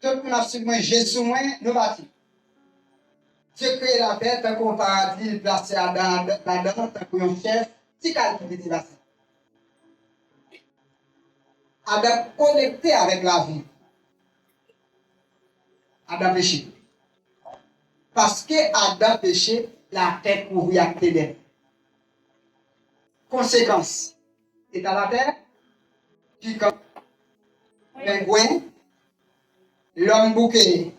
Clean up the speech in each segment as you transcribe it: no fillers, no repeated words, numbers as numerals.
tout le monde a su moi, Jésus, moi, nous bâtis. Dieu crée la terre, tant qu'on paradis, il place Adam là-dedans, tant qu'on chef, c'est qu'elle qui dit là. Adam connecté avec la vie. Adam péché. Parce que Adam péché, la terre couvrit avec ténèbres. Conséquence. Et à la terre, qui comme pingouin, l'homme bouquet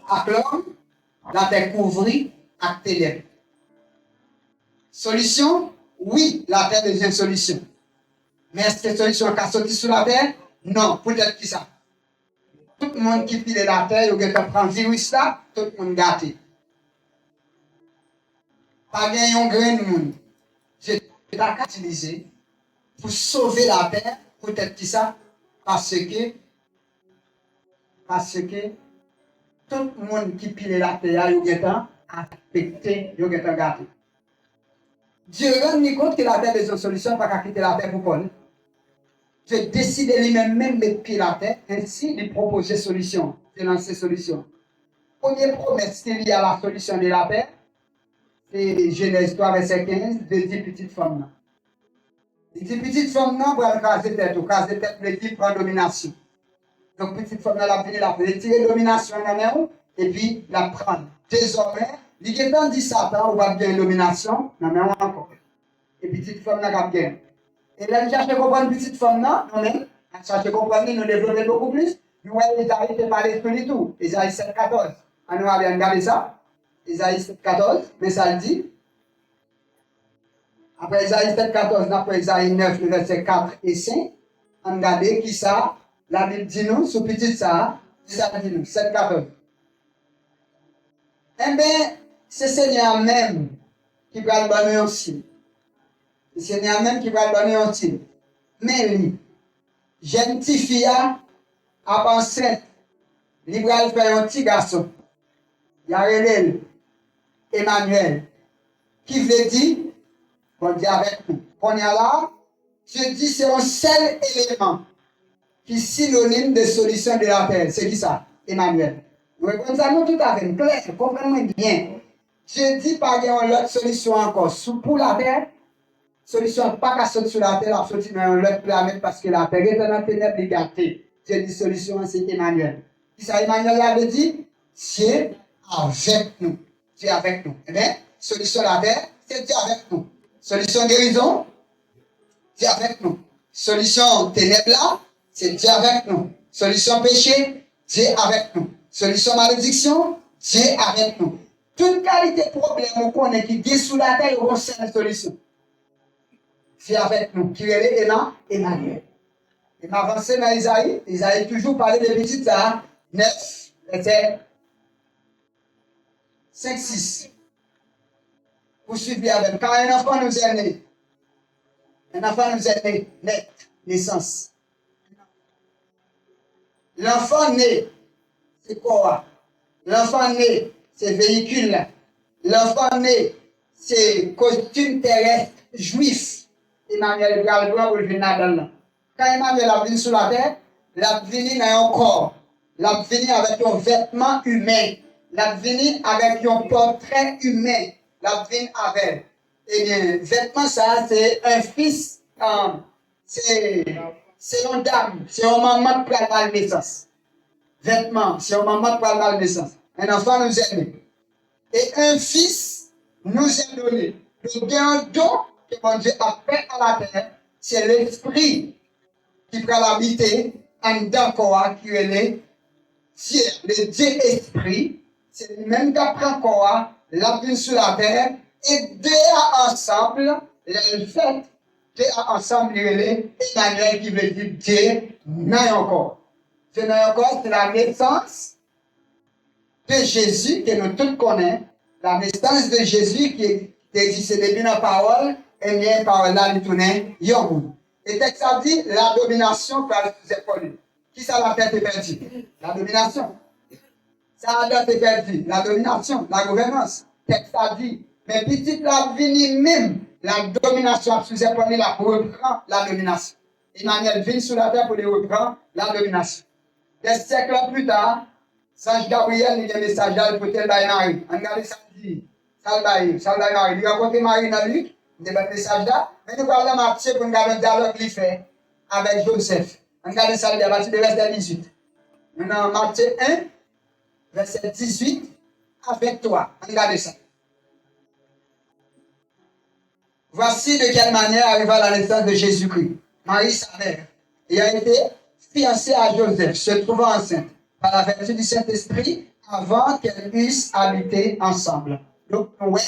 avec l'homme, la terre couvrit avec ténèbres. Solution? Oui, la terre devient solution. Mais est-ce que cette solution qui a sorti sur la terre? Non, peut-être que ça. Tout le monde qui pile la terre, il a prendre virus là, tout le monde gâté. Pas bien un grain de monde. J'ai utilisé pour sauver la terre, peut-être que ça, parce que tout le monde qui pile la terre, il a affecté, il a gâté. Dieu rend compte que la terre est une solution, pas qu'à quitter la terre pour Paul. Dieu décide lui-même de pied la terre, ainsi de proposer solution, de lancer solution. Première promesse qui est liée à la solution de la terre, c'est Genèse 3, verset 15, de 10 petites femmes. Les 10 petites femmes, pour caser tête, les 10 prend domination. Donc, petite femme, elle a venu la retirer domination dans la main, et puis la prendre. Désormais, il y a dit Satan, on va bien domination, dans la main encore. Et petite femme, elle a bien. Et là, nous cherchons à comprendre petite femme, non, nous-mêmes, nous cherchons à comprendre, nous développer beaucoup plus. Nous voyons Isaïe, c'est pas l'esprit du tout. Isaïe 7, 14. On va bien regarder ça. Isaïe 7, 14, mais ça le dit. Après Isaïe 7, 14, après Isaïe 9, verset 4 et 5, on regarde qui ça, la Bible dit nous, sous petite ça dit nous, 7, 14. Eh bien, c'est Seigneur même qui va le donner aussi. C'est Seigneur même qui va le donner aussi. Mais lui, jeune petite fille, à enceinte, il va faire un petit garçon. Il y a relève Emmanuel, qui veut dire, bon Dieu avec nous. On est là, je dis c'est un seul élément qui est synonyme de solution de la terre. C'est qui ça? Emmanuel. Vous comprenez ça? Nous tout à fait clair, comprenez bien. Je dis pas qu'il y a une autre solution encore. Pour la terre, solution pas qu'à sortir sur la terre, à sortir dans l'autre planète parce que la terre est dans la ténèbre gâtée. Je dis solution, c'est Emmanuel. Qui ça, Emmanuel l'avait dit? Dieu avec nous. Dieu avec nous. Eh bien, solution la terre, c'est Dieu avec nous. Solution guérison, Dieu avec nous. Solution ténèbres là, c'est Dieu avec nous. Solution péché, Dieu avec nous. Solution malédiction, Dieu avec nous. Toute qualité de problème qu'on est qui est sous la terre, on sait la solution. Dieu avec nous. Qui est là? Emmanuel. Et m'avancer dans Isaïe. Isaïe toujours parler de petites ça. 9, verset 5, 6. Vous suivez avec. Quand un enfant nous est né, net, naissance. L'enfant né, c'est quoi? L'enfant né, c'est véhicule. L'enfant né, c'est costume terrestre juif. Emmanuel Galdois ou le Vinadal. Quand Emmanuel a venu sur la terre, il a venu dans un corps. Il a venu avec un vêtement humain. Il a venu avec un portrait humain. Il a venu avec. Eh bien, vêtement, ça, c'est un fils, c'est une dame, c'est un maman pour la naissance. Vêtement, c'est un maman pour la naissance. Un enfant nous est né. Et un fils nous est donné. Donc, il y a un don que mon Dieu a fait à la terre, c'est l'esprit qui prend l'habiter en dedans quoi qui est Dieu, le Dieu esprit, c'est lui-même qui prend quoi, l'a venu sur la terre, et deux ensemble, les fait, deux ensemble, il est Emmanuel qui veut dire Dieu n'a encore. Dieu n'a encore, c'est la naissance de Jésus que nous tous connaissons, la naissance de Jésus qui existe depuis la parole, et bien par là, il tournait, et texte a dit, la domination par les épaules. Qui ça la tête est perdue? La domination. Ça a été perdu. La domination, la gouvernance. Texte a dit, mais petit la vini même, la domination sous épaules là pour reprendre la domination. Emmanuel vient sur la terre pour reprendre la domination. Des siècles plus tard, Sange Gabriel, il y a un message là pour tel Marie. Regardez ça, dit. Salvaille Marie. Il rencontre Marie dans Luc, il y a un message là. Mais nous parlons de Matthieu pour nous regarder le dialogue qu'il fait avec Joseph. Regardez ça, à partir de verset 18. Maintenant, Matthieu 1, verset 18, avec toi. Regardez ça. Voici de quelle manière arriva la naissance de Jésus-Christ. Marie, sa mère, ayant été fiancée à Joseph, se trouvant enceinte par la vertu du Saint-Esprit avant qu'elles puissent habiter ensemble. Donc, ouais,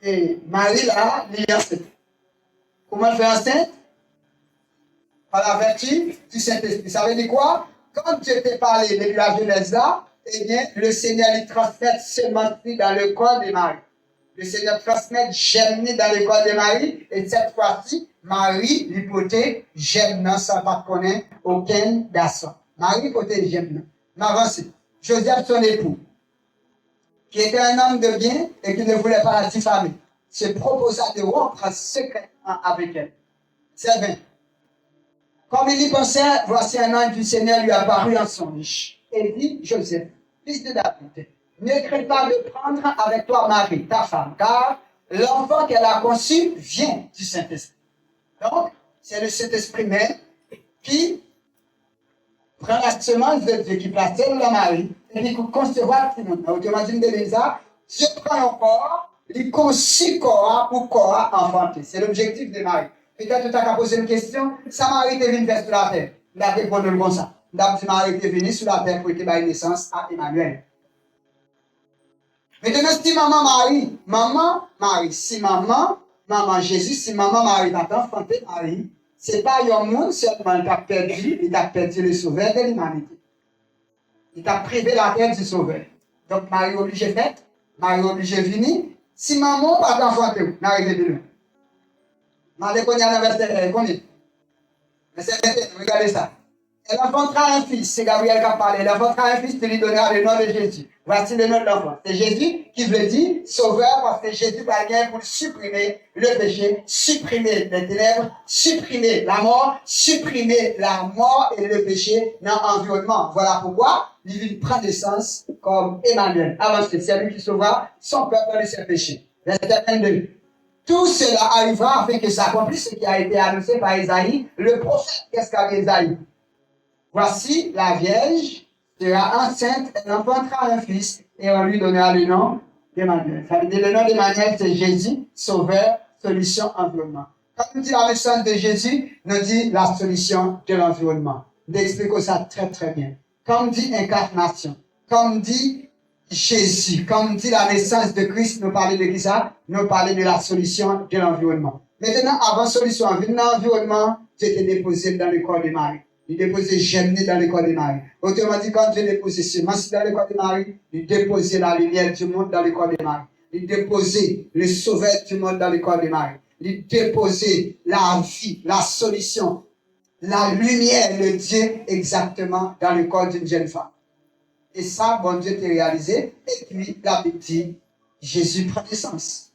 et Marie là, elle est enceinte. Comment elle fait enceinte? Par la vertu du Saint-Esprit. Ça veut dire quoi? Quand je t'ai parlé de la Genèse là, eh bien, le Seigneur lui transmet seulement dans le corps de Marie. Le Seigneur transmet germer dans le corps de Marie, et cette fois-ci, Marie lui portait germe sans pas connaître aucun garçon. Marie portait germe. Mais avancez. Joseph, son époux, qui était un homme de bien et qui ne voulait pas la diffamer, se proposa de rompre secrètement avec elle. C'est bien. Comme il y pensait, voici un ange du Seigneur lui apparut en songe et dit, Joseph, fils de David, ne crains pas de prendre avec toi Marie, ta femme, car l'enfant qu'elle a conçu vient du Saint-Esprit. Donc, c'est le Saint-Esprit même qui prend la semence de Dieu, qui place dans la Marie, et qui concevoir tout le monde. Autrement dit, Dieu prend un corps, il conçut corps pour corps enfanté. C'est l'objectif de Marie. Peut-être tu as posé une question, ça Marie est venue faire sur la terre. Il a répondu comme ça. D'abord, Marie est venue sur la terre pour qu'il ait naissance à Emmanuel. Maintenant, si maman Marie, si maman Jésus, si maman Marie t'a enfanté Marie, c'est pas un monde seulement qui a perdu, il a perdu le sauveur de l'humanité. Il t'a privé la terre du sauveur. Donc, Marie est obligée de faire, Marie est obligée de venir. Si maman n'a pas enfanté, n'arrivez de loin. Marie connaît dans le verset, connaît. Verset 21, regardez ça. Elle enfantera un fils, c'est Gabriel qui a parlé. Elle enfantera un fils, tu lui donneras le nom de Jésus. Voici le nom de l'enfant. C'est Jésus qui veut dire sauveur, parce que Jésus va venir pour supprimer le péché, supprimer les ténèbres, supprimer la mort et le péché dans l'environnement. Voilà pourquoi il prend naissance comme Emmanuel. Avant que c'est lui qui sauvera son peuple de ses péchés. Verset 22. Tout cela arrivera afin que s'accomplisse ce qui a été annoncé par Isaïe, le prophète. Qu'est-ce qu'a dit Isaïe? Voici, la Vierge sera enceinte, elle enfantera un fils et on lui donnera le nom d'Emmanuel. Ça veut dire le nom d'Emmanuel, c'est Jésus, sauveur, solution, environnement. Quand on dit la naissance de Jésus, on dit la solution de l'environnement. On explique ça très très bien. Quand on dit incarnation, quand on dit Jésus, quand on dit la naissance de Christ, nous parlons de qui ça? Nous parlons de la solution de l'environnement. Maintenant, avant solution de l'environnement, tu étais déposé dans le corps de Marie. Il déposait germiné dans le corps de Marie. Autrement dit, quand Dieu déposait semence dans le corps de Marie, il déposait la lumière du monde dans le corps de Marie. Il déposait le sauveur du monde dans le corps de Marie. Il déposait la vie, la solution, la lumière de Dieu exactement dans le corps d'une jeune femme. Et ça, bon Dieu t'a réalisé. Et puis, la Bible dit, Jésus prend naissance.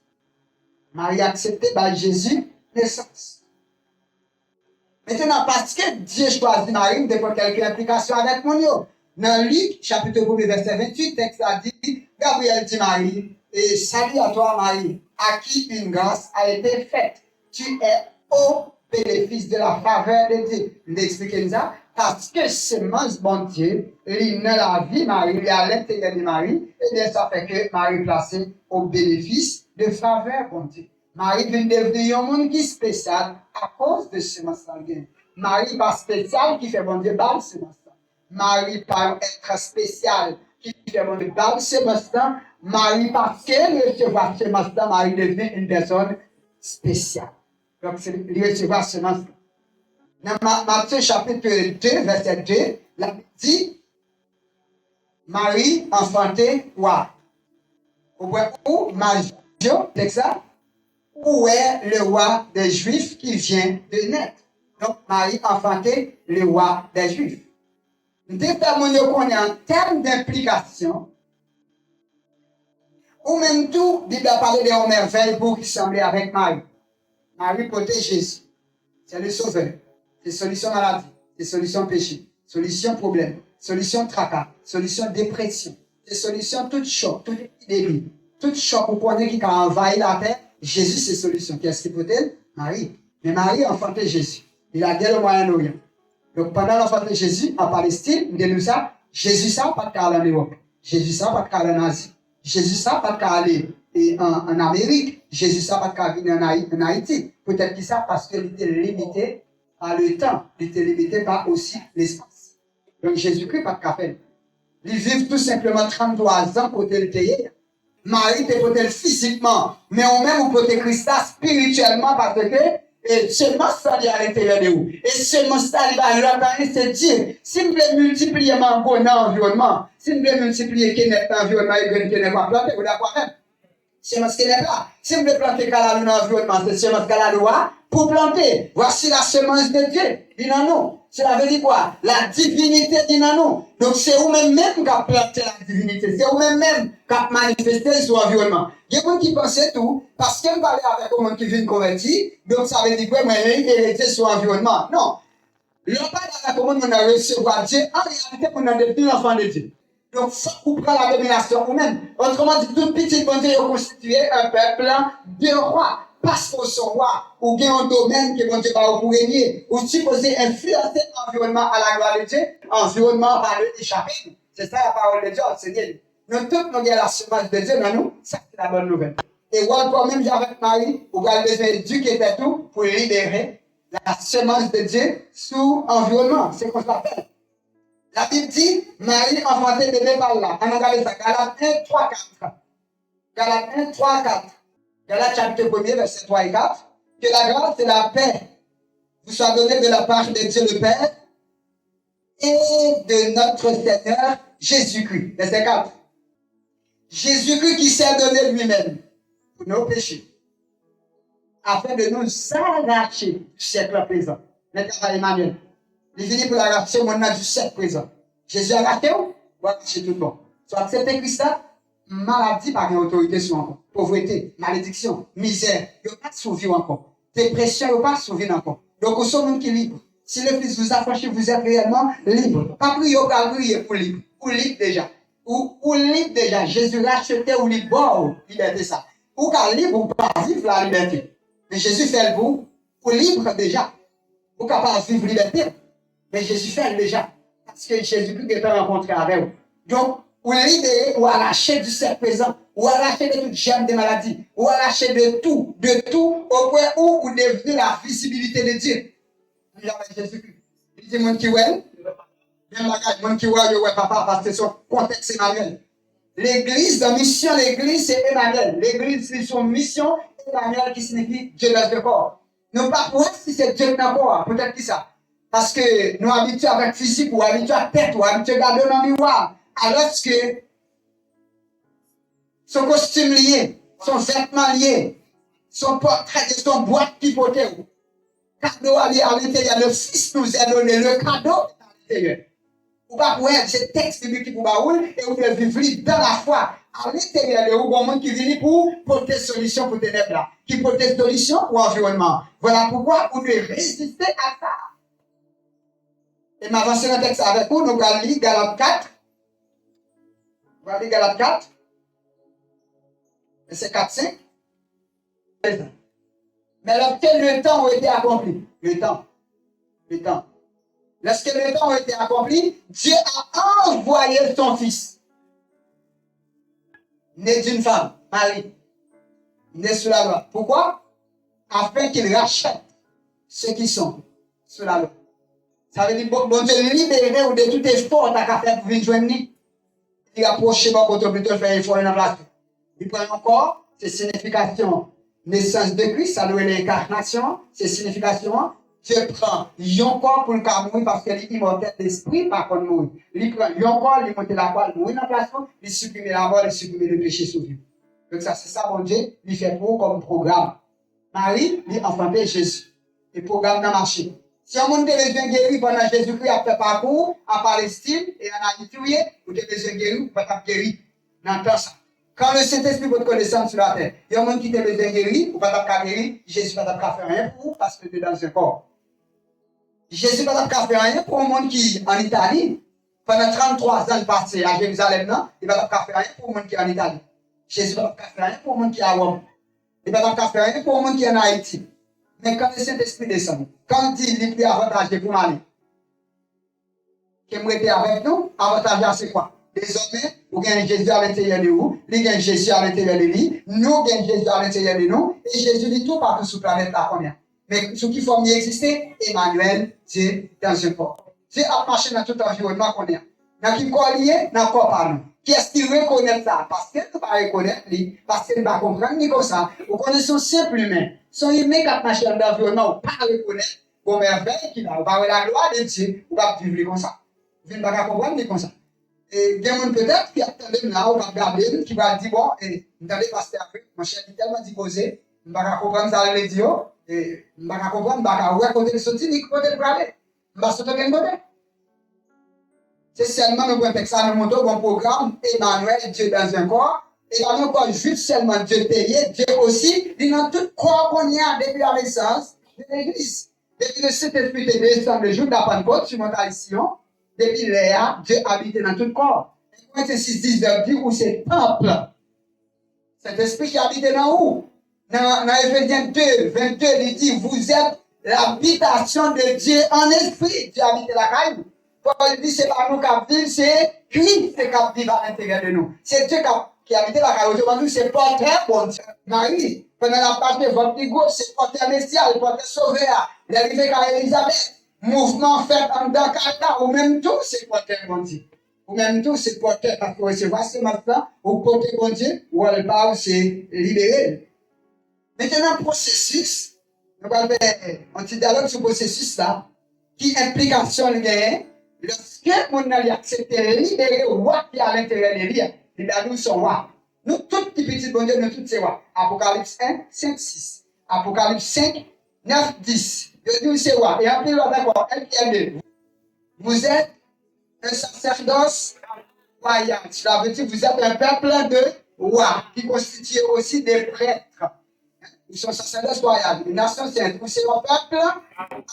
Marie a accepté par Jésus naissance. Maintenant, parce que Dieu choisit Marie, il prendre quelques implications avec mon yo. Dans Luc, chapitre 1, verset 28, texte a dit, Gabriel dit Marie, et salut à toi Marie, à qui une grâce a été faite. Tu es au bénéfice de la faveur de Dieu. Il explique ça, parce que semence bon Dieu, il dans la vie Marie, il est à l'intérieur de Marie, et bien ça fait que Marie est placée au bénéfice de faveur bon Dieu. Marie vient devenir un monde qui est spécial à cause de semence sanguine. Marie pas spécial qui fait bon Dieu bal semence. Marie pas être spécial qui fait bon Dieu bal semence. Marie parce qu'elle recevoir semence, Marie devient une personne spéciale. Donc c'est recevoir semence. Dans Matthieu chapitre 2, verset 2, la Bible dit Marie enfantait quoi? Où Marie, c'est ça? Où est le roi des Juifs qui vient de naître? Donc, Marie enfantait le roi des Juifs. Déterminons qu'on est en termes d'implication, ou même tout, la Bible a parlé de merveilles pour qui semblait avec Marie. Marie portait Jésus. C'est le sauveur. C'est solution maladie. C'est solution péché. Solution problème. solution tracas, solution dépression, c'est solution toute choc, toute épidémie, toute choc pour qu'on qui a envahi la terre. Jésus, c'est solution. Qu'est-ce qu'il peut-elle? Marie. Mais Marie a enfanté Jésus. Il a guerre au Moyen-Orient. Donc pendant l'enfant de Jésus, en Palestine, vous nous ça, Jésus ça, pas de cas en Europe. Jésus ça, pas de cas en Asie. Jésus ça, pas de cas aller en Amérique. Jésus ça, pas de cas venir en Haïti. Peut-être que ça, parce qu'il était limité par le temps. Il était limité par aussi l'espace. Donc Jésus-Christ, pas de cas faire. Ils vivent tout simplement 33 ans côté le pays. Marie te peut-être physiquement, mais on même ou peut Christ spirituellement parce que et seulement ça il y a à l'intérieur de vous. Et seulement ça il va l'entendre, c'est dire, si vous voulez multiplier mon bon environnement, si vous voulez multiplier Kenneth environnement et Kenneth va planter, vous d'accord même? Semence Kenneth là. Si vous voulez planter Kalalou dans l'environnement, c'est semence Kalalou pour planter. Voici la semence de Dieu. Dit non, non. Cela veut dire quoi? La divinité dit non, non. Donc c'est vous-même qui avez planté la divinité. C'est vous-même qui avez manifesté sur l'environnement. Il y a des gens qui pensent tout, parce qu'ils parlent avec un monde qui vient convertir, donc ça veut dire que moi, j'ai hérité sur l'environnement. Non. L'on parle avec un monde qui a recevoir Dieu, en réalité, on a devenu l'enfant de Dieu. Donc, ça vous prend la domination vous-même. Autrement dit, tout petit bon Dieu a constitué un peuple de rois. Parce qu'on sont rois, ou bien un domaine que bon Dieu va vous régner, ou supposé influencer l'environnement à la gloire de Dieu, environnement par le échapper. C'est ça la parole de Dieu, c'est Dieu. Nous tous, nous avons la semence de Dieu dans nous, ça c'est la bonne nouvelle. Et quand même avec Marie, vous avez besoin d'éduquer tout pour libérer la semence de Dieu sous environnement. C'est qu'on s'appelle. La Bible dit, Marie enfantait bébé par là. On regarde ça, Galates 1, 3, 4. Galates 1, 3, 4. Galates chapitre 1er, verset 3 et 4. Que la grâce et la paix vous soient données de la part de Dieu le Père et de notre Seigneur Jésus-Christ. Verset 4. Jésus-Christ qui s'est donné lui-même pour nos péchés, afin de nous arracher du siècle présent. Maintenant, Emmanuel, il finit pour l'arracher maintenant du siècle présent. Jésus a arraché ou? Ou arracher tout le monde. Soit accepter Christ, maladie par autorité sur encore. Pauvreté, malédiction, misère, il n'y a pas de survie encore. Dépression, il n'y a pas de survie encore. Donc, vous sommes qui libre. Si le Fils vous affranchit, vous êtes réellement libre. Pas prier, pas prier pour libre. Ou libre déjà. Ou libre déjà. Jésus l'a acheté ou libre. Bon, liberté ça. Ou qu'à libre, ou pas vivre la liberté. Mais Jésus fait le vous. Ou libre déjà. Ou qu'à pas vivre liberté. Mais Jésus fait le déjà. Parce que Jésus-Christ est rencontré avec vous. Donc, ou libérer, ou arracher du cercle présent, ou arracher de toute germe de maladie, ou arracher de tout, au point où vous devenez la visibilité de Dieu. Jésus-Christ. Il dit, mon qui ouais, même la mon qui ouais, papa, parce que son contexte Emmanuel. L'église, la mission, l'église, c'est Emmanuel. L'église, c'est son mission, Emmanuel, qui signifie Dieu dans le corps. Non pas pour si c'est Dieu dans le corps, peut-être que ça. Parce que nous habitués avec physique, ou habitués à tête, ou habitués à regarder dans le miroir. Alors que son costume lié, son vêtement lié, son portrait de son boîte qui portait, cadeau à l'intérieur, le Fils nous a donné le cadeau à l'intérieur. Vous ne pouvez pas ce texte biblique qui vous baoule et vous pouvez vivre dans la foi. À l'intérieur de vous, bon monde qui vient pour porter solution pour ténèbres là, qui porter solution pour l'environnement. Voilà pourquoi vous devez résister à ça. Et m'avancer dans le texte avec vous, nous allons lire Galates 4. On va lire Galates 4, verset 4-5. Mais lorsque le temps a été accompli, le temps. Lorsque le temps a été accompli, Dieu a envoyé son Fils, né d'une femme, Marie, né sous la loi. Pourquoi? Afin qu'il rachète ceux qui sont sous la loi. Ça veut dire, bon Dieu, libérer ou de tout effort qu'à faire pour venir joindre. Il approche moi contre plutôt faire effort dans la place. Il prend encore, c'est signification naissance de Christ, ça doit être l'incarnation, c'est signification. Dieu prend un corps pour le cas mourir parce qu'il est immortel d'esprit, par contre mourir. Il prend un corps, il monte la poêle, mourir dans la place, il supprime la mort, il supprime le péché sous lui. Donc ça, c'est ça, mon Dieu, il fait pour comme programme. Marie, il enfantait Jésus. Le programme n'a marché. Si on monde a besoin de guérir pendant Jésus-Christ a fait parcours en Palestine et en Haïti, vous avez besoin de guérir, vous pouvez pas guérir. Dans tout ça. Quand le Saint-Esprit votre connaissance sur la terre, il y a un monde qui a besoin de guérir, vous ne pouvez pas guérir, Jésus ne peut pas faire rien pour vous parce que vous êtes dans un corps. Jésus ne peut pas faire rien pour un monde qui en Italie, Pendant 33 ans passés à Jérusalem, non, il va pas faire rien pour le monde qui est en Italie. Jésus va pas faire rien pour le monde qui est à Rome. Il va pas faire rien pour le monde qui est en Haïti. Mais quand le Saint-Esprit descend, quand il dit qu'il est avantagé pour m'aller, qui est avec nous, avantage c'est quoi? Désormais, vous gagnez Jésus à l'intérieur de vous, lui gagne Jésus à l'intérieur de lui, nous gagnons Jésus à l'intérieur de nous, et Jésus dit tout partout sur la planète là combien. Mais ce qui faut mieux exister, Emmanuel, Dieu dans un corps. Dieu a marché dans tout environnement qu'on est. Dans qui corps lié, dans le corps par nous. Qui est-ce qui reconnaît ça? Parce qu'elle ne va pas reconnaître, parce qu'elle ne va comprendre, ni comme ça. Vous connaissez son simple humain. Son humain qui a marché dans l'environnement, vous ne pas reconnaître, vos merveilles qui va, vous va la gloire de Dieu, vous va vivre comme ça. Vous ne va pas comprendre, ni comme ça. Et il y a peut-être qui attend là, on va regarder, qui va dire, bon, vous allez passer après, mon cher est tellement disposé, je ne vais pas comprendre ça, les dire, et je ne vais pas comprendre, je ne vais pas côté de sortir, ni côté de parler. Je ne vais pas sortir de côté. C'est seulement le point que ça nous montre un programme, Emmanuel, Dieu dans un corps, et là, non pas juste seulement Dieu payé, Dieu aussi, il dans tout corps qu'on y a depuis la naissance de l'Église. Depuis le Saint-Esprit de descendu le jour de la Pentecôte, sur monte à Sion, depuis là, Dieu habite dans tout corps. Corinthiens 6, 19 dit où c'est temple. Cet esprit qui habite dans où? Dans Éphésiens 2, 22, il dit, vous êtes l'habitation de Dieu en esprit. Dieu habite la caille. Paul dit, c'est pas nous qui vivons, c'est Christ qui vit à l'intérieur de nous. C'est Dieu qui habite la caille. Aujourd'hui, c'est porteur, bon Dieu. Marie, pendant la part de votre gauche, c'est porteur messial, porteur sauveur. L'arrivée à Elisabeth. Mouvement fait en dans Kata, ou même tout, c'est porteur, bon Dieu. Ou même tout, c'est porteur, parce que recevoir ce matin, ou porter, bon Dieu, ou elle parle, c'est libéré. Maintenant, processus, nous allons faire un petit dialogue sur le processus là, qui implication le gain, lorsque on a accepté libérer le roi qui est à l'intérieur de lui, libérer nous son roi. Nous, tous les petits bon Dieu, nous tous ces rois. Apocalypse 1, 5, 6. Apocalypse 5, 9, 10. Je dis c'est roi. Et après, d'accord, elle qui est vous êtes un sacerdoce royal. Cela veut dire que vous êtes un peuple de rois qui constitue aussi des prêtres. Ils sont sacerdoce royal, une nation sainte. Vous êtes un peuple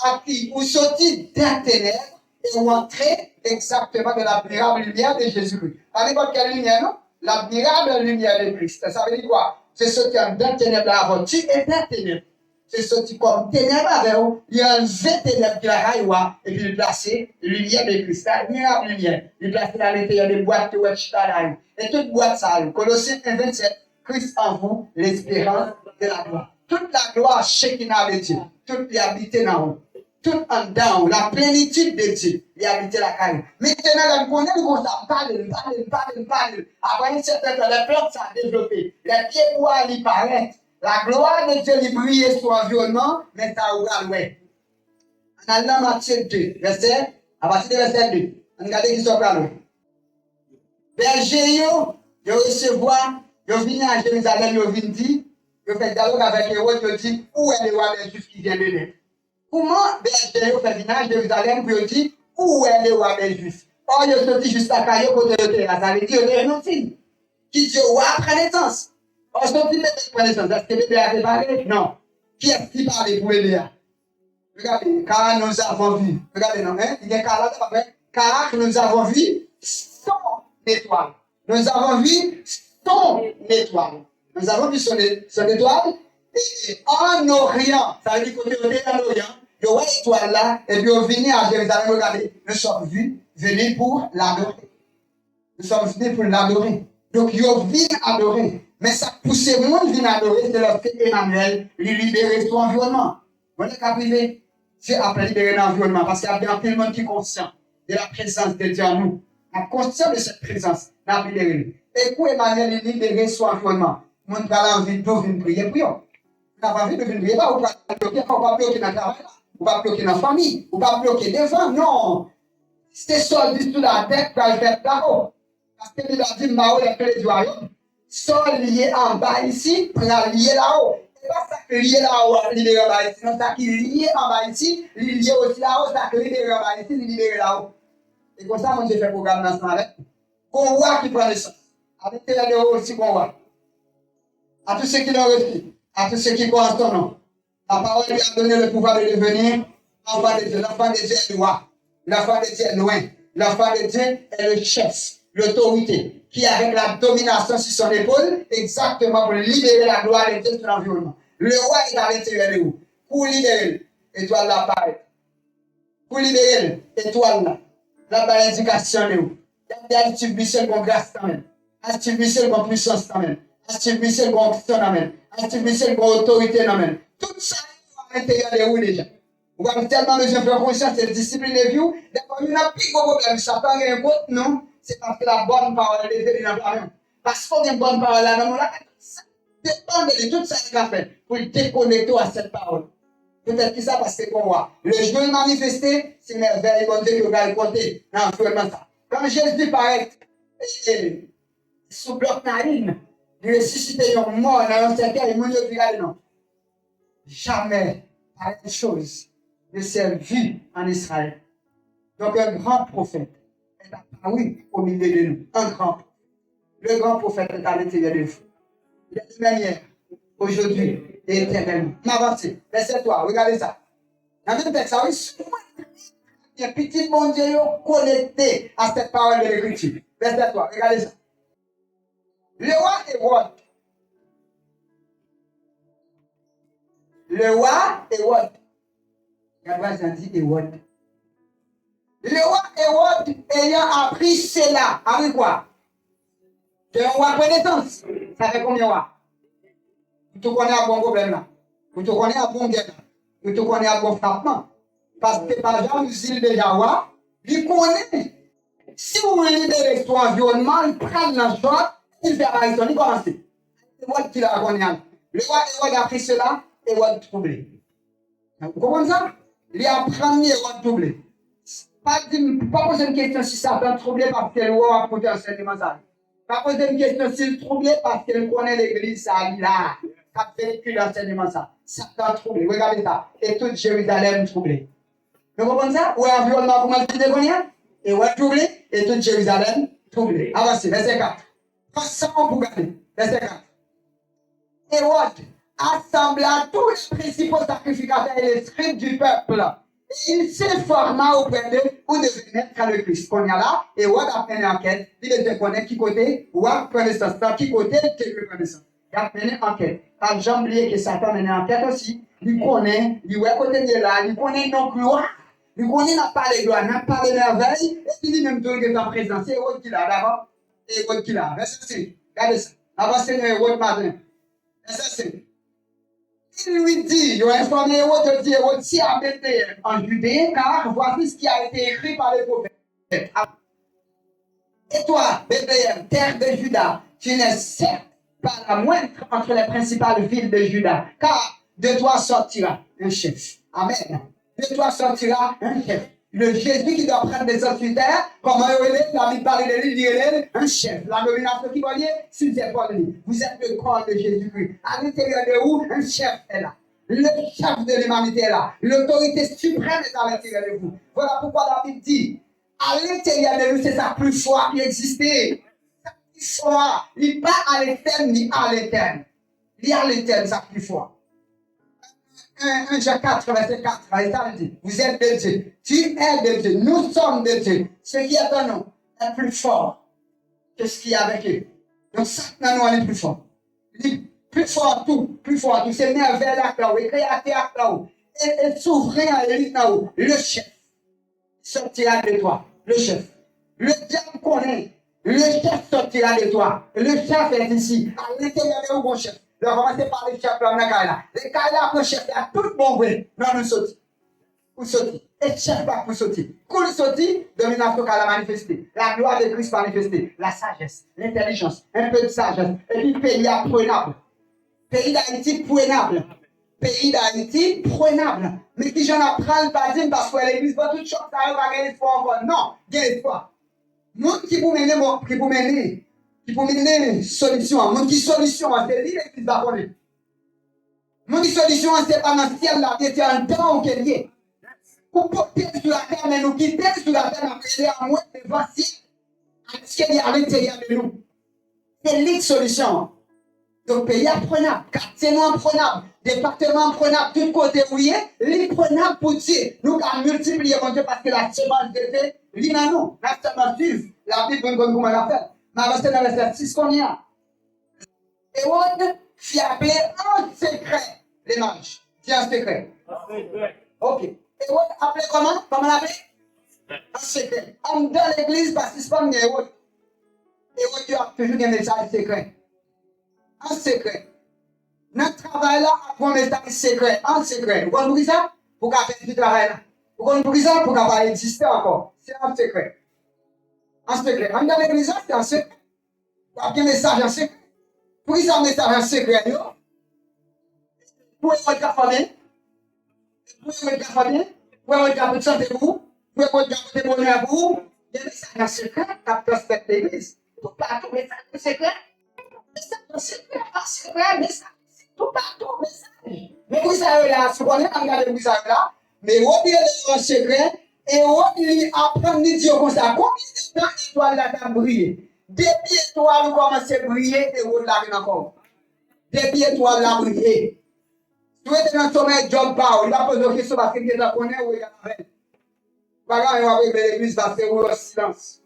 à qui vous sortez d'un ténèbres et vous entrez exactement dans l'admirable lumière de Jésus-Christ. Pas n'importe quelle lumière, non? L'admirable lumière de Christ. Ça veut dire quoi? C'est sortir d'un ténèbre avant. Tu es d'un ténèbre. C'est sorti comme ténèbres avec vous. Il y a un vrai ténèbre qui la raille, et puis il place lumière de Christ. L'admirable lumière. Il place à l'intérieur des boîtes de Wetchita. Et toute boîte ça, Colossiens 1, 27, Christ en vous, l'espérance de la gloire. Toute la gloire, Shekinah de Dieu. Toute l'habité dans vous. Tout en dedans, la plénitude de Dieu, il habite la caille. Maintenant, on connaît le gros ça, parle. Après une certaine temps, les plantes sont développées, les pieds bois y paraissent, la gloire de Dieu lui brille sur l'environnement, mais ça ouvre ouais. En allant Matthieu 2, verset, à partir du verset 2, on regarde qui sont là. Berger, ils recevoir, ils viennent à Jérusalem, ils viennent dire, ils font dialogue avec les autres, ils disent, où est le roi des Juifs qui vient de naître? Comment berger fait venir de Jérusalem pour dire où est le roi des Juifs? Or, il sorti juste à Caillou côté de terre. Ça veut dire qu'il y a un signe. Qui dit roi prend naissance. Or, son petit bébé prend naissance. Est-ce que le bébé a parlé? Non. Qui est-ce qui parle pour Eléa? Regardez, car nous avons vu. Regardez, non, hein? Il y a car là, car nous avons vu son étoile. Nous avons vu son étoile. Nous avons vu son étoile. Et en Orient, ça veut dire qu'on est dans l'Orient. Il y a une étoile là, et puis on vient à Jérusalem, regardez, nous sommes venus pour l'adorer. Nous sommes venus pour l'adorer. Donc, ils viennent adorer. Mais ça pousse le monde à adorer, c'est lorsque Emmanuel lui libère son environnement. Vous voyez qu'à privé, Dieu a libéré l'environnement parce qu'il y a bien le monde qui est conscient de la présence de Dieu en nous. On est conscient de cette présence, on a libéré. Et pour Emmanuel libérer son environnement, on a envie de venir prier pour eux. On n'a pas envie de venir prier, on ne va pas bloquer dans le travail. Ou pas bloquer dans la famille, ou pas bloquer devant, non. C'est sol du sous la tête pour le faire là-haut. Parce que il a dit, Mao est clé du royaume. Sol lié en bas ici, pour lié là-haut. C'est pas ça que lié là-haut, libéré en bas ici. Non, ça qui lié en bas ici, lié aussi là-haut, ça que libéré en bas ici, libéré là-haut. Et comme ça, moi, j'ai fait un programme dans ce moment-là. Qu'on voit qui prend le sang. Avec les haut aussi qu'on voit. À tous ceux qui l'ont reçu, à tous ceux qui croient en son nom. La parole lui a donné le pouvoir de devenir enfant de Dieu. L'enfant de Dieu est loin. L'enfant de Dieu est loin. L'enfant de Dieu est le chef, l'autorité, qui avec la domination sur son épaule, exactement pour libérer la gloire de Dieu sur l'environnement. Le roi est à l'intérieur de vous. Pour libérer, étoile l'apparaît. Pour libérer, étoile là. La bas indication de vous. Il y a des Michel qu'on grâce quand même. Steve Michel qu'on puissance quand même. Steve Michel qu'on puissance quand même. Steve Michel qu'on autorité quand même. Tout ça est à l'intérieur de vous déjà. Vous avez tellement besoin de faire conscience et de discipline de vous. D'abord, il y a un plus gros problème. Satan a un autre non. C'est parce que la bonne parole est détenue dans la main. Parce qu'on a une bonne parole là, non, là, ça dépend de tout ça qu'il a fait pour déconnecter à cette parole. Peut-être que ça parce que pour moi, le jour manifesté, c'est merveille, bon Dieu, que vous allez compter dans l'environnement ça. Quand Jésus paraît sous bloc narine, il ressuscite un mort dans un cercueil, il mouille au non. Jamais pareille chose ne s'est vu en Israël. Donc un grand prophète est apparu au milieu de nous. Un grand prophète. Le grand prophète est à l'intérieur de vous. De toute manière, aujourd'hui et éternellement. M'avance. Laissez-toi, regardez ça. Dans le texte, ça oui, il y a un petit bon Dieu connecté à cette parole de l'écriture. Laissez-toi, regardez ça. Le roi Hérode. Le roi Hérode. Regardez, ça dit Hérode. Le roi Hérode ayant appris cela, avec quoi? Que un roi connaissance. Ça fait combien de rois? Vous te connaissez un bon problème là. Vous te connaissez un bon guerre là. Vous te connaissez un bon frappement. Parce que par exemple, s'il déjà roi, il connaît. Si vous voulez libérer son environnement, il prend la chose, il fait apparition, il commence. C'est moi qui l'a connu. Le roi Hérode a appris cela, Hérode troublé. Vous comprenez ça? Il a appris Hérode troublé. Pas poser une question si Satan troublé parce que le roi a porté enseignement ça. Pas poser une question s'il troublé parce qu'il connaît l'église, ça là. Ça véhicule l'enseignement ça. Satan troublé. Regardez ça. Et toute Jérusalem troublée. Vous comprenez ça? Ou l'environnement, comment tu déconnes? Et ouais, troublé. Et toute Jérusalem troublée. Avancez, verset 4. Passons pour regarder. Verset 4. Hérode assembla tous les principaux sacrificateurs et les scribes du peuple. Et il s'informa auprès d'eux où devait naître le Christ. Qu'on y a là, Hérode a fait une enquête. Il était connaît qui côté, ou a connaissance. Dans qui côté, il a connaissance. Il a fait une enquête. Pas jamais oublier que Satan a une enquête aussi. Il connaît, il voit côté de là, il connaît nos gloires. Il connaît n'a pas les gloires, n'a pas les merveilles. Et puis il même tout que en présence. C'est Hérode qui l'a d'abord. Hérode qui l'a. Verset 6. Regardez ça. Avancez le Hérode matin. Verset 6. Il lui dit, il a informé Hérode, dit Hérode, si à Bethléem en Judée, car voici ce qui a été écrit par les prophètes. Et toi, Bethléem, terre de Juda, tu n'es certes pas la moindre entre les principales villes de Juda, car de toi sortira un chef. Amen. De toi sortira un chef. Le Jésus qui doit prendre des autres sur terre, comment il est, la Bible parle de lui, il est un chef. La nomination qui va dire, si vous êtes pas lui. Vous êtes le corps de Jésus-Christ. À l'intérieur de vous, un chef est là. Le chef de l'humanité est là. L'autorité suprême est à l'intérieur de vous. Voilà pourquoi la Bible dit, à l'intérieur de nous, c'est sa plus foi qui existait. Sa plus foi, il n'est pas à l'éternel ni à l'éternel. Il est à l'éternel, sa plus foi. 1 Jean 4, verset 4, ça dit, vous êtes de Dieu, tu es de Dieu, nous sommes de Dieu. Ce qui est en nous est plus fort que ce qui est avec eux. Donc, Satan nous est plus fort. Il est plus fort à tout, plus fort à tout. C'est merveille là-haut, et créateur là-haut, et souverain à l'élite là-haut. Le chef sortira de toi, le chef. Le diable connaît, le chef sortira de toi. Le chef est ici, à l'intérieur de vous, mon chef. On va commencer par les chefs là, là. Les cas pour chef, il y a tout le bon vrai. Non, nous sautons. Pour sauter. Et chef pas pour sauter. Quand nous sautons, domination qu'elle a manifesté. La gloire de Christ manifestée. La sagesse, l'intelligence, un peu de sagesse. Et puis, pays apprenable. Pays d'Haïti prenable. Pays d'Haïti prenable. Mais qui j'en apprends pas dire parce que l'église va toute chose, ça va gagner espoir encore. Non, gagne espoir. Nous qui vous menez, qui vous menez. Qui pour mener solution, mon qui solution, c'est lui qui va connaître. Mon qui solution, c'est pas dans le ciel là, c'est un temps où il est. Pour porter sur la terre, mais nous quitter sur la terre, après à moins de voici, à ce qu'il y a à l'intérieur de nous. C'est lui solution. Donc, pays apprenable, quartier non apprenable, département apprenable, tout côté où il est, l'imprenable pour dire, nous avons multiplié, mon Dieu, parce que la semence de Dieu, l'inano, la semence suivre, la Bible, comment on l'a fait. Mais avancez dans le verset 6 qu'on y a. Et on fit appeler en secret les mages. C'est un secret. Ok. Et on appelé comment? Comment l'appelait? En secret. En dans l'église, parce que c'est pas mieux. Et on a toujours des messages secrets. En secret. Notre travail là, a un message secret. En secret. Vous comprenez ça? Pour qu'on fasse du travail là. Vous comprenez ça? Pour qu'on va exister encore. C'est en secret. En secret. En dans l'église, c'est en secret. Il y a un message en secret. Pour qu'ils aient un message en secret, non? Pour qu'ils soient famille, pour qu'ils soient famille, pour qu'ils soient santé pour vous, pour qu'ils soient bonheur pour vous, il y a un message en secret qui prospecte l'église. Tout partout, message en secret. Message en secret, en secret, message. Tout partout, message. Mais vous savez là, si vous connaissez, regardez vous savez là, mais on dit en secret, et on lui apprend de dire comme ça, combien de temps l'étoile là a brillé? Depuis l'étoile commence à briller, et on l'a encore. Depuis l'étoile là brillé. Si vous êtes dans le sommeil, job pas, il va poser une question parce que vous la connaissez ou il y a rien. Par exemple, il va arriver l'église parce que vous êtes en silence.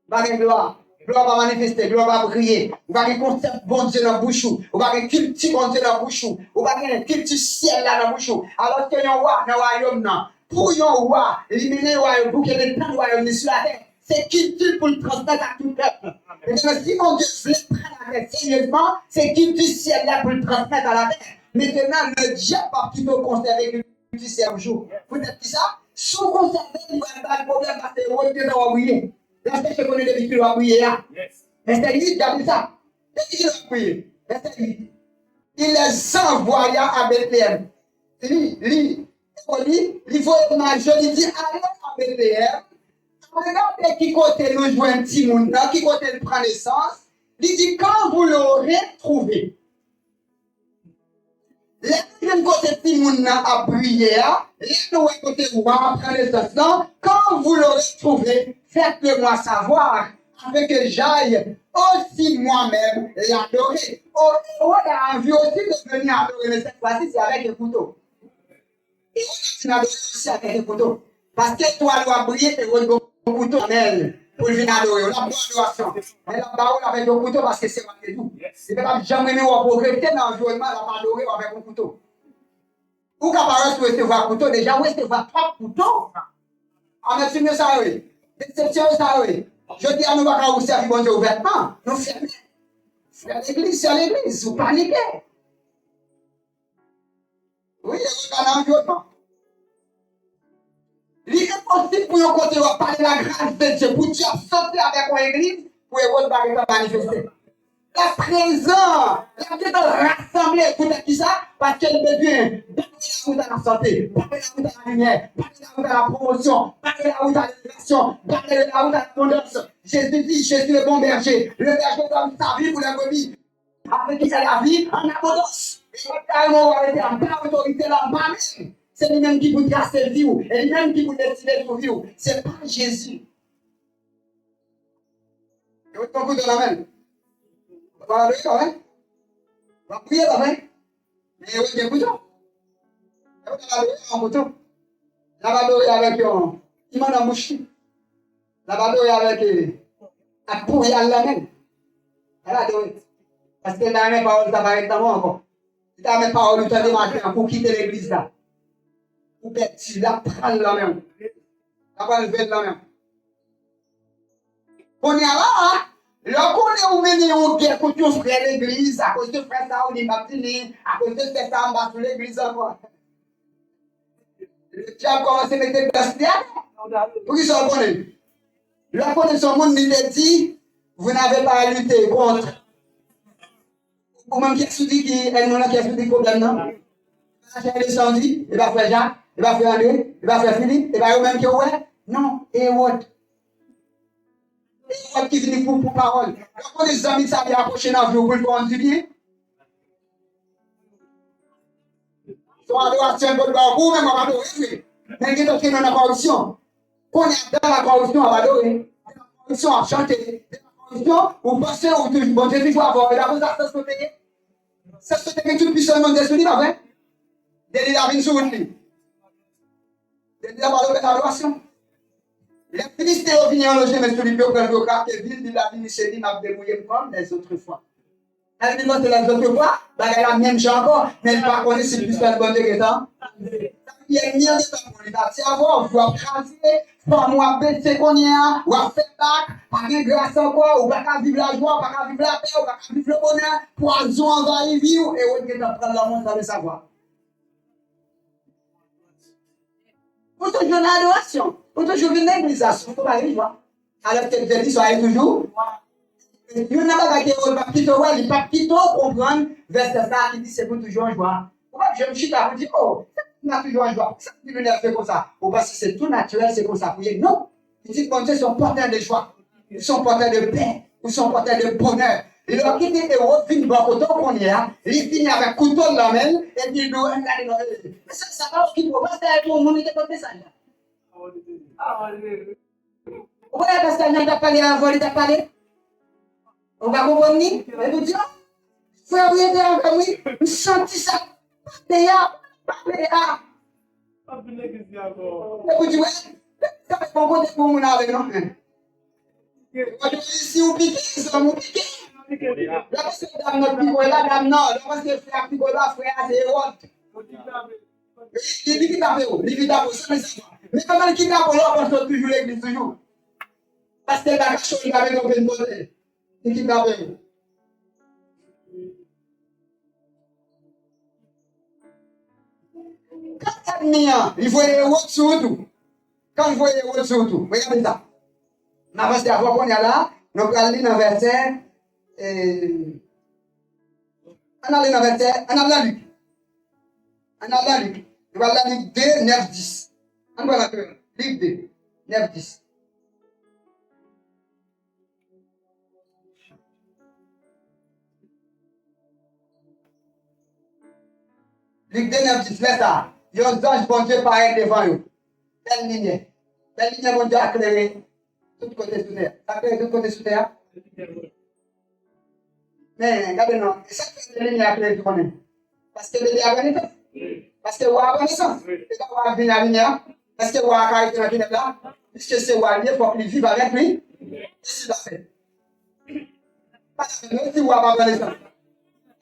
Pas de gloire. Gloire va manifester, gloire va briller. Vous avez un concept bon Dieu dans la bouche. Vous avez un culte bon Dieu dans la bouche. Vous avez un culte ciel là dans la bouche. Alors que vous roi dans le royaume, pour un roi, éliminer le royaume, pour qu'il y ait tant de royaumes sur la terre, c'est culture pour le transmettre à tout le peuple. Et si mon Dieu veut prendre la terre sérieusement, c'est culture ciel là pour le transmettre à la terre. Maintenant, le diable va plutôt conserver culture ciel un jour. Vous êtes qui ça? Sous conserver, il va y avoir un problème parce que le royaume va briller. Là, je connais depuis qu'il va briller là. Verset 8, t'as ça. Depuis qu'il va briller. Verset 8. Il les envoya à Bethléem. Il faut être majeur, il dit, allez à Bethléem. Regardez qui côté nous jouons un petit monde, qui côté il prend naissance. Il dit, quand vous l'aurez trouvé. Les deux côté petit monde a brillé, les deux côté où va prendre naissance, quand vous l'aurez trouvé, faites-le-moi savoir, afin que j'aille aussi moi-même l'adorer. On a envie aussi de venir adorer, mais cette fois-ci, c'est avec un couteau. Et on a adorer aussi avec un couteau. Parce que toi, dois briller et on a un couteau en elle pour venir adorer. On a besoin d'adoration. Mais la parole avec un couteau parce que c'est moi qui tout. C'est pas jamais mieux pour progresser dans l'environnement, on va adorer avec un couteau. Ou quand on peut recevoir un couteau, déjà, on recevoir trois couteaux. En même ça, oui. Déception, ça, oui. Je dis à nous, on va vous servir bon Dieu ouvertement. Nous fermons. C'est à l'église, c'est à l'église. Vous paniquez. Oui, il y a un environnement. Il est impossible pour nous côté de parler de la grâce de Dieu, pour Dieu sortir avec une église, pour les autres manifester. La présence, la Dieu de rassembler, écoutez qui ça, parce qu'elle devient battre la route à la santé, battre la route à la lumière, battre la route à la promotion, battre la route à l'élévation, battre la route à l'abondance. Jésus dit, je suis le bon berger. Le berger donne sa vie pour la brebis. Après qu'il a la vie en abondance. Et quand on va en plein autorité là, même. C'est lui-même qui vous tracer le vie, et lui-même qui vous décide de vivre. C'est pas Jésus. Et vous ton coup de la main. On va adorer quand même. On va prier quand même. Mais vous avez un couteau. Et vous allez adorer en couteau. Là, va adorer avec un imam en bouche. Là, va adorer avec un pourri à la main. Elle va adorer. Parce que dans mes paroles, ça va être dans moi encore. Si dans mes paroles, tu as des matins pour quitter l'église là. Ou peut-être tu la prends la main. La prends le la main. On est là, là qu'on est au mené au guerre contre nos frères l'église, à cause de frère ça, on est baptisé, à cause de frère ça, on va sur l'église encore. Le diable commence à mettre des places derrière. Pour qu'ils soient bonnés. Là qu'on est sur le monde, il est dit, vous n'avez pas à lutter contre. Ou même qui a soutenu qui est le problème, non? Il va faire descendu, il va faire Jacques. Il va faire André, il va faire Philippe, il va faire même que ouais. Non, et autres. Et autres qui finit pour parole. Quand les amis s'avaient approché dans la vie, vous pouvez prendre du bien. Son adoration est bonne, vous même on va adorer. Mais qui est dans la corruption. Quand on est dans la corruption, on va adorer. Dans la corruption, on va chanter. Dans la Vous pensez au toujours, bon Dieu toujours avoir, et là, vous avez ça se fait que tout puissant monde d'esprit, pas vrai? Dès la vie sur une ligne. Dès la parole de l'adoration. Les Philistins ont fini en loger, mais celui qui a pris le cap, qui ville, la vie, c'est lui, m'a débrouillé comme les autres fois. Elle dit, c'est les autres fois, elle a la même chose encore, mais elle ne pas connaître si puissant bon Dieu que ça. Il y a une de temps pour les bâtir avant, vous avez craser, pour moi baisser qu'on y a, ou à faire bac, pas de grâce encore, ou pas qu'à vivre la joie, pas qu'à vivre la paix, ou pas qu'à vivre le bonheur, poison envahir vivre, et on est en train de la montre de savoir. Pour toujours l'adoration, pour toujours une église, il faut pas arriver. Alors que tu dis, soyez toujours. Il n'y a pas de pas qui comprendre verset ça qui dit c'est pour toujours en joie. Pourquoi je me suis là, je dis, oh, on a toujours en joie. Ça qui me fait comme ça. Ou parce que c'est tout naturel, c'est comme ça. Non. Il dit que Dieu sont porteurs de joie. Ils sont porteurs de paix. Ils sont porteurs de bonheur. Et leur qui dit, héros, finit bon autant qu'on y a, il finit avec couteau de la main, et puis il doit regarder dans le. Mais ça va au qui peut pas faire pour mon idée comme ça. Oui, parce qu'il n'a pas parlé avant, il t'a parlé. On va comprendre, mais vous dites, frère, vous êtes avec moi, vous sentez ça, pas et vous dites, ça fait bon côté pour mon avec non? Si vous piquez, ça vous piquez. La personne dame notre pico, la dame non, la personne frère pico, la frère, c'est honte. Il dit qu'il t'a fait, ça me semble. Mais comment qu'il t'a fait, on peut toujours l'église, toujours. Parce que la cache, il avait donc une bonne. Il dit qu'il t'a fait. Quand il voyait autre sur tout. Quand il voyait autre sur tout. Regardez ça. Mais avant d'avoir qu'on est là, nous allons lire dans le verset. On a le verset. On a la Luc. On a la Luc. Nous allons la Luc 2, 9, 10. On va la Luc 2, 9, 10. Luc 2, 9, 10. Laisse ça. Il y a un ange, bon Dieu, paraît devant eux. Belle ligne. Belle ligne, bon Dieu, éclairée. Tout côté sous terre. Ça fait tout côté sous terre. Mais regardez, non. Et ça fait une ligne éclairée tout le monde. Parce que le diable est fait. Parce que vous avez connaissance. Et quand vous avez la lumière, parce que vous avez caractère dans la là, puisque c'est vous il faut qu'il vive avec lui. Qu'est-ce qu'il a fait? Parce que même si vous avez connaissance,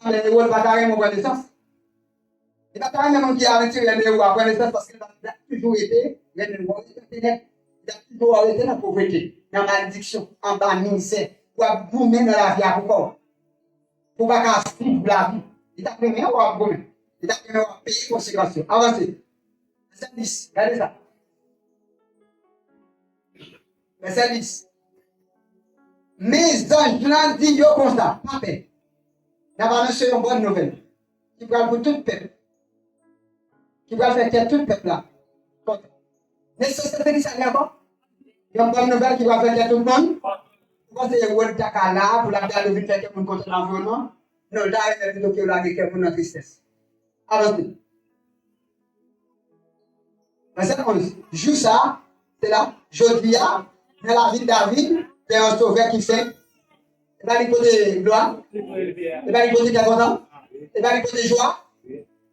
mais vous n'avez pas carrément connaissance. Il n'a pas même qui a retiré les vous avez connaissance parce qu'il a toujours été, il a toujours été dans la pauvreté, dans la malédiction, en bas, ministère, pour boumer dans la vie à pourquoi? Pour ne pas suivre la vie. Il t'a pris rien pour boumer. Il t'a pris à payer conséquences. Avancez. Verset 10. Regardez ça. Verset 10. Mes anges, l'ont dit, yo comme ça, pas peur. Nous avons annoncé une bonne nouvelle. Qui va pour tout le peuple. Qui va faire taire tout le peuple là. Mais ce que c'est dit ça encore? Il y a une bonne nouvelle qui va faire taire tout le monde. Pourquoi c'est le Taka là pour la garde de faire quelqu'un contre l'environnement? Non, là, il y a plutôt que la guerre pour notre tristesse. Avancez. Verset 11. Joue ça, c'est là. Jodia, dans la vie de David, c'est un sauveur qui fait. Et bien, il côté gloire. Et bien, il côté content. Et bien, il côté joie.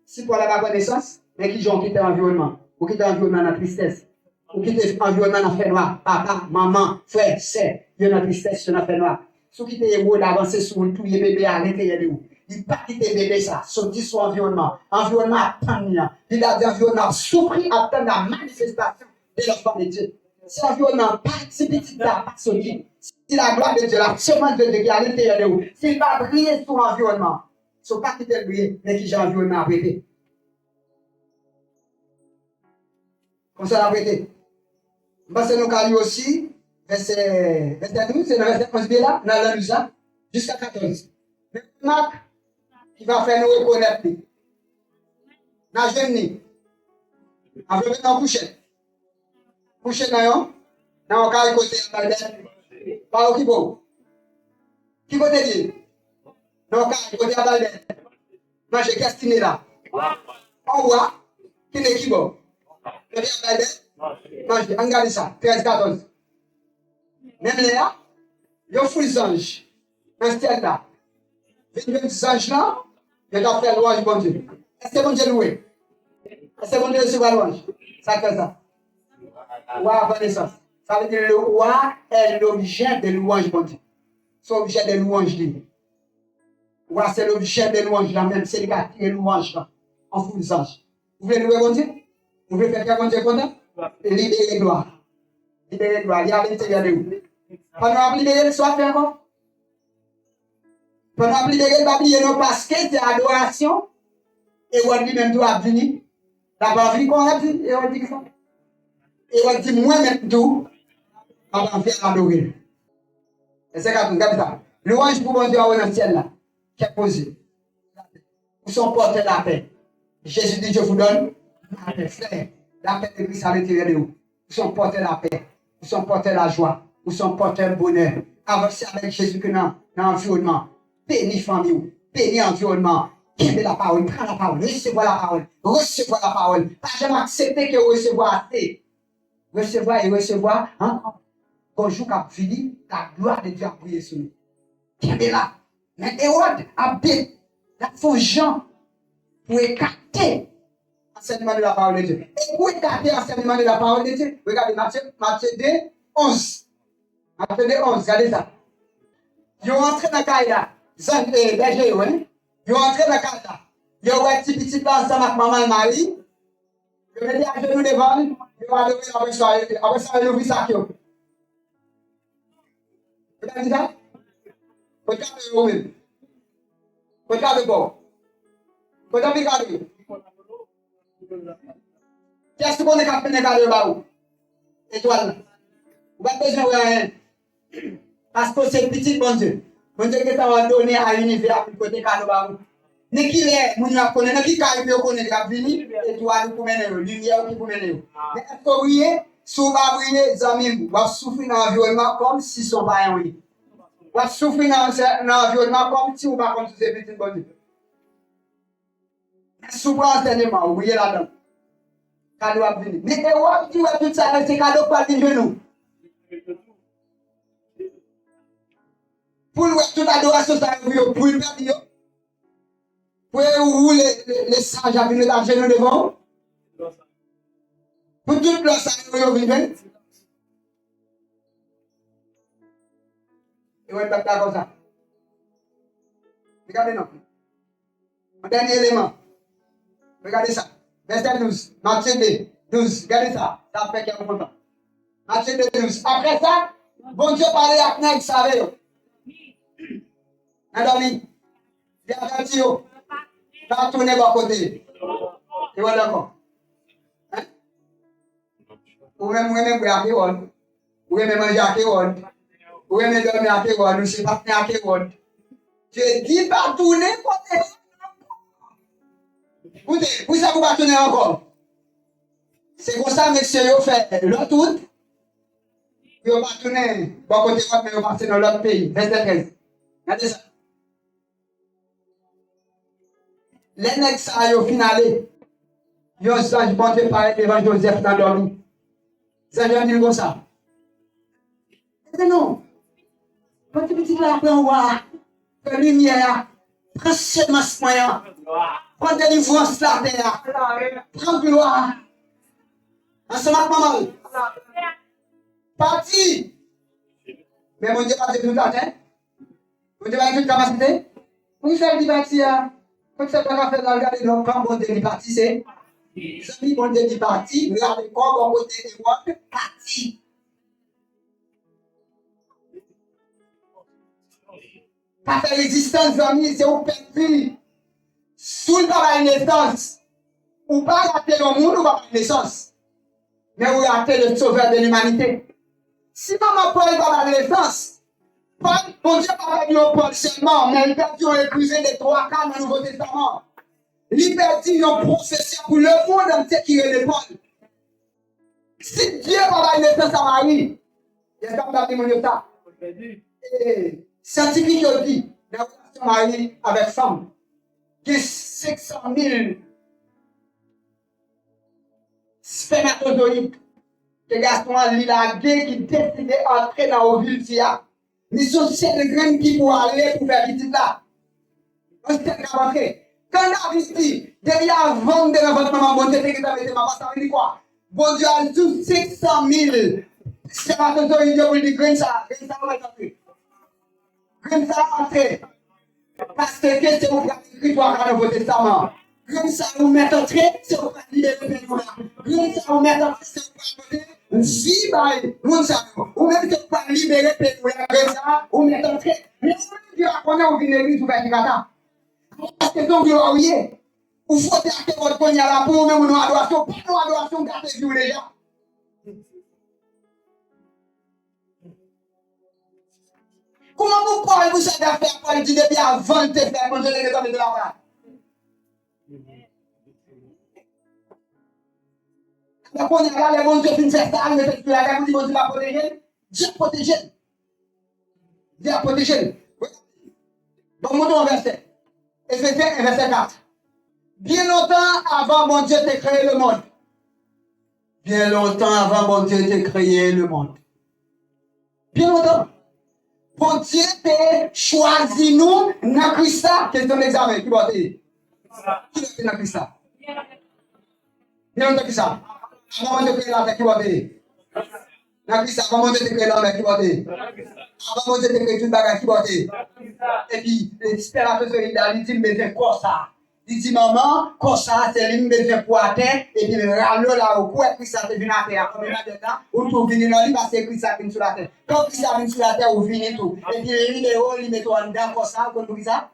Si pour la connaissance, mais qui ont quitté l'environnement. Ou quitté l'environnement dans la tristesse. Ou quitté l'environnement dans la fait noir. Papa, maman, frère, sœur, il y a dans la tristesse, il y a dans la fait noir. Si vous quittez les mots d'avancer sur tout les bébés à l'intérieur de vous. Il ne pas quitter bébé ça, sortir son environnement. Environnement attend. Il a dit environnement souffrir, attend la manifestation de l'enfant de Dieu. Si l'environnement pas, si petit là, pas sortir. Si la gloire de Dieu, la semence de Dieu qui est à l'intérieur de vous, s'il va briller sur l'environnement, il ne faut pas quitter le briller, mais qui j'ai environnement à prêter. Comme ça, la prêter. Parce que nous avons aussi, verset 12, c'est dans verset 11 là, dans la luz là, jusqu'à 14. Mais Marc, qui va faire nous reconnaître lui. Dans le jeune, en fait, dans le coucher. Coucher dans le cas côté à Balden. Pas au Kibo. Qui côté dit? Dans le cas côté à Balden. Moi, j'ai questionné là. En haut, qui est Kibo? Côté à Balden. Moi, je dis, regardez ça, 13-14. Même là, Il y a des anges. Dans ce ciel là. Il y a des anges là. Il y a fait louange, bon Dieu. Est-ce que bon Dieu loué? Est-ce que bon Dieu reçoit louange? Ça fait ça. Roi reconnaissance. Ça veut dire le roi est l'objet de louange, bon Dieu. C'est l'objet de louange. Roi, c'est l'objet de louange là, même c'est le gars qui est louange là. En fou des anges. Vous voulez louer bon Dieu? Vous voulez faire bon Dieu content? Libérez gloire. Libérez gloire. Il y a l'intérieur de vous. Pendant que libérer, soit fait encore. Pendant que libérer, pas oublier non parce que c'est adoration. Et on dit même tout a venir. La parole dit qu'on a dit, et on dit ça. Et on dit moi-même tout, on va faire adorer. Et c'est comme ça. Louange pour bon Dieu dans le ciel là, qui est posé. Vous sont portés la paix. Jésus dit, je vous donne la paix. Frère, la paix de Christ à l'intérieur de vous. Vous sont portés la paix. Vous sont portés la joie. Vous sont portés le bonheur. Avancez avec Jésus que dans l'environnement. Bénis famille, bénis environnement. Quelle la parole, prends la parole, recevoir la parole, recevoir la parole. Pas jamais accepter que recevoir assez. Recevoir et recevoir encore. Bonjour, cap fini, la gloire de Dieu a brillé sur nous. Quelle là. Mais Hérode a bête. La faux Jean pour écarter l'enseignement de la parole de Dieu. Et pour écarter l'enseignement de la parole de Dieu, regardez Matthieu 2, 11. Matthieu 2, 11, regardez ça. Ils sont rentrés dans la caille là. Berger, oui. Ils sont rentrés dans la caille là. Ils ont un petit là ensemble avec maman et Marie. Ils ont mis à genoux devant. Ils ont adoré après ça, ils ont ouvert ça. Vous avez dit ça? Regardez vous-même. Regardez bon. Regardez. Qu'est-ce qu'on est capable de regarder là-haut? Étoile. Vous n'avez pas besoin de rien. Parce que c'est petit, bon Dieu. Bon Dieu, que ça va donner à l'univers pour côté cadeau là-haut. N'est qu'il est, mon Dieu, connaît, n'est qu'il carré pour connaître, cap vini, étoile pour mener, lumière pour mener. Mais est-ce que vous voyez, si vous ne brillez, les amis, vous souffrir dans l'environnement comme si ce sont pas un oui. Vous souffrir dans l'environnement comme si vous ne pas comme si c'est petit, bon Dieu. Souvent, enseignement, vous voyez là-dedans. Cadeau à venir. Mais Hérode qui voit tout ça, c'est cadeau pour les genoux. Pour toute adoration, ça pour le perdre. Pour où les sages à venir dans le genou devant. Pour toute leur sages à venir. Et on va faire comme ça. Regardez non. Un dernier élément. Regardez ça. Verset 12. Matthieu 2, 12. Regardez ça. Ça fait qu'il y a un content. Matthieu 2, 12. Après ça, bon Dieu parlait à Nègre, savez. Endormi. Il a averti. Pas tourner de côté. Et voilà d'accord. Ou même boire à Kéron. Ou même manger à Kéron. Ou même dormir à Kéron. Ou c'est pas à Kéron. Je dis pas tourner côté. Écoutez, vous savez pas tourner encore. C'est comme ça, monsieur, vous fait l'autre tout. Vous pas tourner de côté, mais vous partez dans l'autre pays. Verset 13. Regardez ça. Les nègres, ça, au finale, ils ont ça, je porte par devant Joseph dans l'ormi. Ça vient dire comme ça. Mais non. Quand tu dis là, après, on voit la lumière, prends semence moyen, prends délivrance la terre, prends gloire. Ensemble avec maman. Parti. Mais mon Dieu, pas de tout le temps, hein? Mon Dieu, pas de toute capacité. Vous savez, il parti, hein? Quand ça va faire la regarder, donc, quand mon Dieu est parti, c'est. Les amis, mon Dieu est parti, regardez comment mon côté est parti. Pas faire résistance, amis, c'est au perdu. Sous le travail de naissance, ou pas rater le monde, ou pas de naissance. Mais vous ratez le sauveur de l'humanité. Si maman Paul va de naissance, Paul, mon Dieu, pas perdu au Paul seulement, mais il perdu au éclusé des 3 quarts du Nouveau Testament. Il perdu un professeur pour le monde entier qui est le Paul. Si Dieu va de naissance à Marie, il y a un peu de ça. Et scientifique dit, la relation Marie avec femme, qui est 500 000 spermatozoïdes que Gaston a lagué qui décidait d'entrer dans l'ovule. Mission c'est le grain qui pour aller pour faire petit là. On s'est rentré. Quand David dit, depuis avant de votre maman, bon Dieu, que t'avais ma passe, ça veut dire quoi? Bon Dieu a tout 600 000. C'est pas que Dieu pour dire grain ça va entrer. Grain ça va entrer. Parce que c'est vous qui écrit dans le Nouveau Testament. Comme ça, vous mettez en trait, c'est vous qui libérez le pays. Comme ça, vous mettez en trait, c'est vous qui vie by moun sa ou même que pas libérer le pays. Comme ça, vous mettez en trait. Mais si vous dites qu'on a oublié l'église, vous faites kata. Parce que donc, vous voyez, vous faut acheter votre poignée là pour même une adoration. Pas une adoration, gardez-vous déjà. Comment vous parlez, vous savez faire pour le dire depuis avant de faire manger les gens de la part? Donc on est là, les bons Dieu finissent ça, mais c'est la guerre, vous dites, bon Dieu va protéger. Dieu protège. Dieu protège. Bon, montons au verset. Éphésiens, verset 4. Bien longtemps avant mon Dieu de créer le monde. Bien longtemps avant mon Dieu de créer le monde. Bien longtemps. Bon Dieu t'a choisi nous dans Christ. Question d'examen. Qui va dire? Qui va dire dans Christ? Bien longtemps Christ. Avant mon Dieu de créer la terre, qui va dire? Dans Christ, avant mon Dieu de créer l'homme, qui va dire? Avant mon Dieu de créer tout le bagage, qui va dire? Et puis, l'espérateur il dit, mais c'est quoi ça? Il dit, maman, comme ça, c'est lui qui me pour la terre, et puis le râle là, au quoi Christ a venu à la terre, combien de temps, ou tout venu dans lui, parce que Christ a venu sur la terre. Quand Christ a venu sur la terre, ou venu tout. Et puis, il est haut, il met en dedans, comme ça, vous comprenez ça?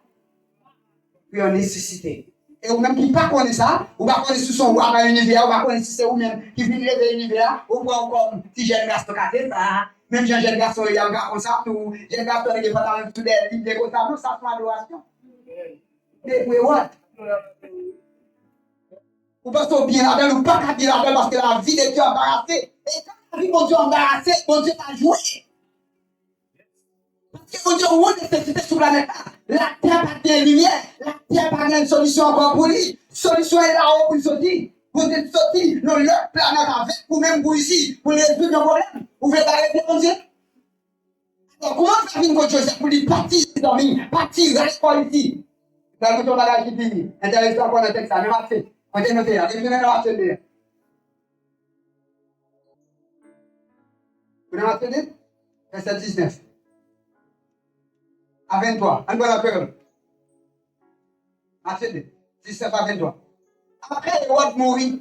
Puis on est suscité. Et ou même qui ne connaît ça, ou pas connaît sous son roi dans l'univers, ou pas connaît si c'est ou même qui vient lever l'univers, ou pas encore si j'ai un garçon qui a ça, même j'ai un garçon qui a un gars comme ça, ou j'ai un garçon qui est pas dans tout des livres comme ça, tout ça, c'est adoration. Mais what? Ou pas so bien là-dedans, ou pas qu'à dire là-dedans parce que la vie de Dieu est embarrassée. Et quand la vie de Dieu est embarrassée, mon Dieu t'a joué. Parce que mon Dieu, où est nécessité sur la planète? La terre n'a pas de lumière, la terre n'a pas de solution encore pour lui. Solution est là-haut pour sortir. Vous êtes sortis dans leur planète avec vous-même pour ici, pour résoudre nos problèmes. Vous voulez arrêter mon Dieu? Alors comment faire une chose pour lui partir dormir, partir, rester ici? Dans le bagage qui dit, intéressant pour le texte, ça, même assez. On est noté là, je vais nous atteindre. Vous nous attendez? Verset 19. À 23. On va la faire. Attendez. 19 à 23. Après, le roi mourir.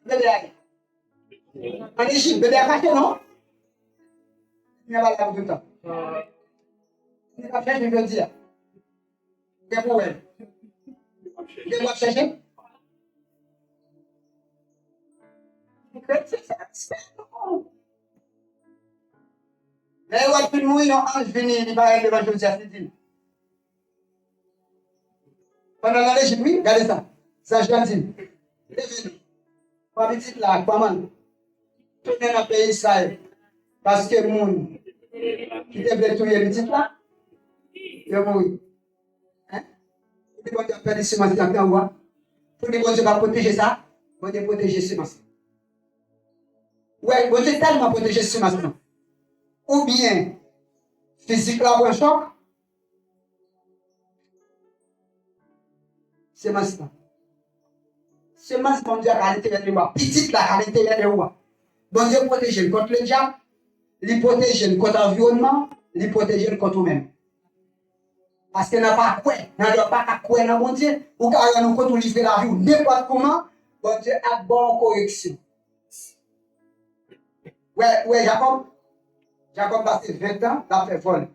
Bébé en Égypte, bébé a caché, non? Il n'y a pas là tout le temps. Il n'a pas fait, je veux dire. Quel problème? Il doit chercher? Mais le roi mourir, non, ange venu, il va aller devant Joseph, il dit. Pendant l'Égypte, oui, regardez ça. Ça, je dois dire. Il est venu. Pas petit là, pas mal. Tout le monde a payé Israël. Parce que le monde qui devait tuer petit là, il est mort. Hein? Il bon Dieu a perdu semence dans le roi. Pour que bon Dieu va protéger ça, bon Dieu protéger semence. Ouais, bon Dieu tellement protéger semence. Ou bien, physique là, un choc, semence là. Semence, bon Dieu a l'intérieur de roi. Petite là, à l'intérieur de roi. Bon Dieu protège contre le diable, il protège contre l'environnement, il protège contre nous-mêmes. Parce qu'il n'a pas quoi, il n'a pas quoi dans bon Dieu, ou car nous compte livrer la vie, n'importe comment, bon Dieu a bonne correction. Ouais, Jacob passé 20 ans, il a fait vol.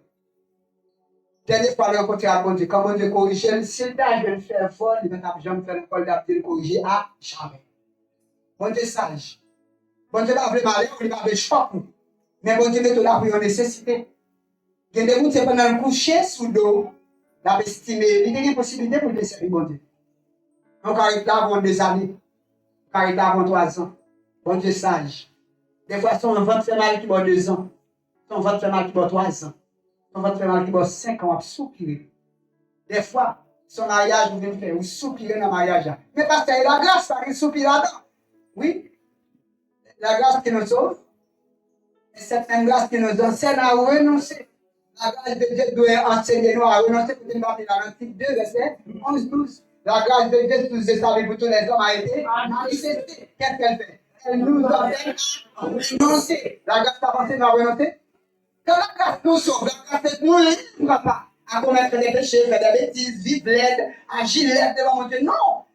Dernière fois, il a rencontré à bon Dieu, quand bon Dieu corrige, s'il t'a jamais fait vol, il va jamais faire le vol d'appeler corriger à jamais. Bon Dieu sage. Bon Dieu va vraiment aller, il va avoir choc. Mais bon Dieu met là pour une nécessité. Il y a des gens qui pendant le coucher sous l'eau, il a estimé, il y a une possibilité pour le servir bon Dieu. Donc, il est avant des années, il est avant 3 ans. Bon Dieu sage. Des fois, son ventre fait mal qui va 2 ans. Son ventre fait mal qui va 3 ans. Son ventre fait mal qui va 5 ans, à soupirer. Des fois, son mariage, vous venez faire, vous soupirez dans le mariage. Mais parce que la grâce, il soupire là-dedans. Oui, la grâce qui nous sauve. Cette même grâce qui nous enseigne à renoncer. La grâce de Dieu doit enseigner nous à renoncer pour une partie dans l'Antique 2, verset 11-12. La grâce de Dieu, tous les saluts pour tous les hommes, a été manifestée. Qu'est-ce qu'elle fait? Elle nous enseigne à renoncer. La grâce t'a pensé à renoncer? Quand la grâce nous sauve, la grâce nous ne livre pas à commettre des péchés, faire des bêtises, vivre laide, agir laide devant mon Dieu. Non!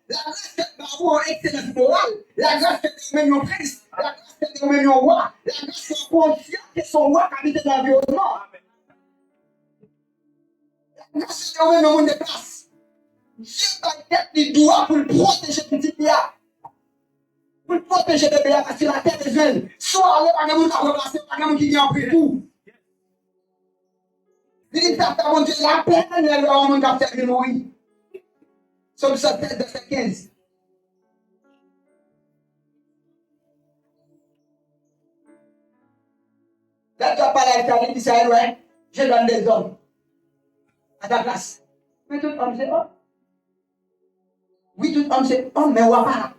La grâce fait par vous en excellence morale. La grâce fait de nous Christ. La grâce fait de nous roi. La grâce fait conscient que son roi habite dans l'environnement. La grâce fait de nous monde de place. Dieu va tête du doigt pour le protéger petit Pierre. Pour le protéger de Pierre parce que la terre est jeune. Soit là, pas de monde qui a remplacé, pas de monde qui vient après tout. Il dit, t'as mon Dieu, la peine, il y a un monde qui a fait mourir. Somme 7, verset 15. Là, tu as parlé avec ta vie, tu sais, ouais, je donne des hommes à ta place. Mais tout homme, c'est homme. Oui, tout homme, c'est homme, mais on va pas.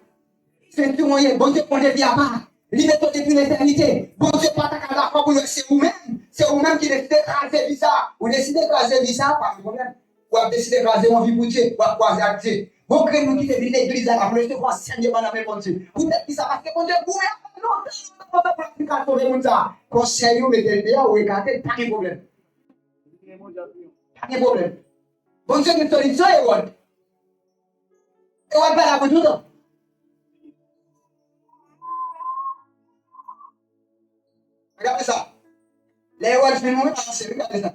C'est tout moyen. Bon Dieu, prend des vies à part. Liberté depuis l'éternité. Bon Dieu, pas ta carte pour vous, c'est vous-même. C'est vous-même qui décidez d'écraser ça. Vous décidez d'écraser ça, pas de problème. Ou vous décidez d'écraser mon vie pour Dieu, ou croiser avec Dieu. Vous créez nous qui devez l'église à la place de voir Seigneur dans la bon Dieu. Vous êtes qui ça parce que bon Dieu, vous êtes non, pas pour l'application de ça. Conseil, vous mettez le dehors, vous écartez, pas de problème. Pas de problème. Bon Dieu, une solution, et what? Et what va la pour tout le temps? Regardez ça. Les rois de nous, regardez ça.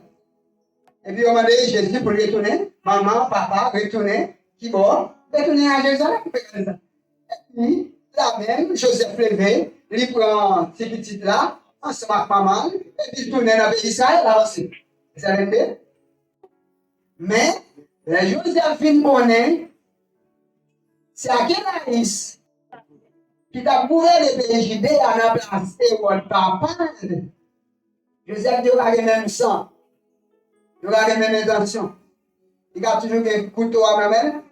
Et puis on m'a dit, Jésus pour retourner, maman, papa, retourner, qui bon, retourner à Jérusalem, regardez ça. Et puis, là même, Joseph levé, il prend ces petites là, ensemble avec maman, et puis il tourne dans le pays d'Israël, là aussi. Vous savez? Mais, le Joseph vient bonnet, c'est à Kenaïs qui t'a prouvé le pays Judée à la place, et on t'a parlé. Joseph dit, il a le même sang. Il a les mêmes intentions. Il a toujours un couteau à même.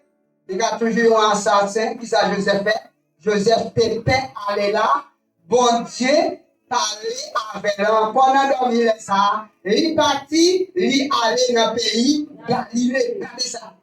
Il a toujours un assassin qui ça Joseph fait. Joseph Pépin allait là. Bon Dieu parlait avec l'homme. Pendant dormir ça, il partit, il allait dans le pays Galilée. Regardez ça.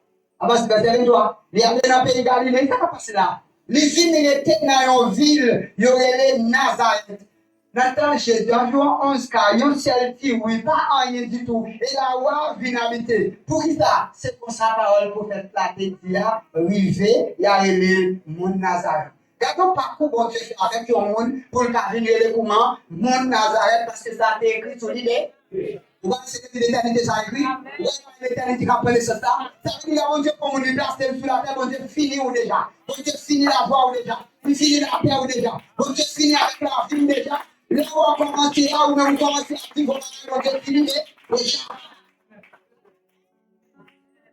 Avant, c'est pas toi. Il allait dans le pays Galilée. Ça va passer là. Les villes, il était dans une ville. Il y aurait les Nazareth. Dans le temps, Jésus, en jouant 11 cas, il y a un seul qui, oui, pas rien du tout. Et la roi vient habiter. Pour qui ça? C'est pour sa parole, pour faire la tête, il a rivé, il a aimé mon Nazareth. Gardons parcours, bon Dieu, avec le monde, pour le venir le comment, mon Nazareth, parce que ça a été écrit sur l'idée. Vous voyez, c'est depuis l'éternité, ça a écrit. Vous voyez, l'éternité qui a appelé ça. Ça veut dire, bon Dieu, pour mon place sur la terre, bon Dieu, fini ou déjà. Bon Dieu, fini la voie ou déjà. Il finit la paix ou déjà. Bon Dieu, fini avec la vie déjà. Là où on commence là, où on commence à vivre, on va fini déjà.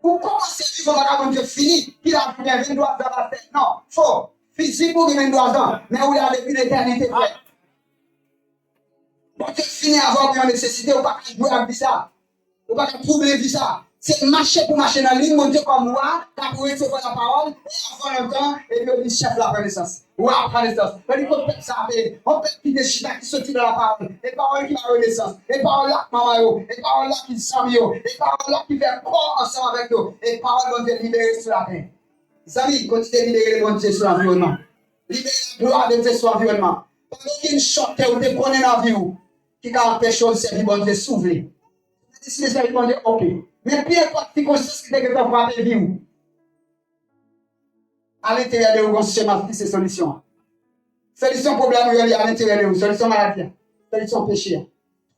Vous commencez à vivre, on va fini. Qui a fait 23 ans à faire? Non, faux. Physique pour 23 ans, mais où il a depuis l'éternité, frère. Bon Dieu, fini avant qu'il y ait nécessité, ou pas jouer avec ça. Ou pas troubler ça. C'est marcher pour marcher dans la ligne, mon Dieu, comme moi, t'as pour recevoir la parole, et avant le temps, et puis on dit chef la connaissance. Ou après naissance. On dit qu'on peut ça, on peut quitter chita qui sortit de la parole, et parole qui a renaissance, et parole là qui maman, et parole là qui sent yo, et parole là qui fait corps ensemble avec nous, et parole dont libérer sur la terre. Les amis, continuez de libérer le bon Dieu sur l'environnement. Libérer la gloire de Dieu sur l'environnement. Parce qu'il y a une choc que vous prenez dans la vie, qui a empêché de servir bon Dieu s'ouvrir. Si les servir bon Dieu, ok. Mais puis, il y a une chose qui est que tu vas faire vivre. À l'intérieur de vous, on se cherche ces solutions. Solution problème, il y a à l'intérieur de vous. Solution maladie. Solution péché.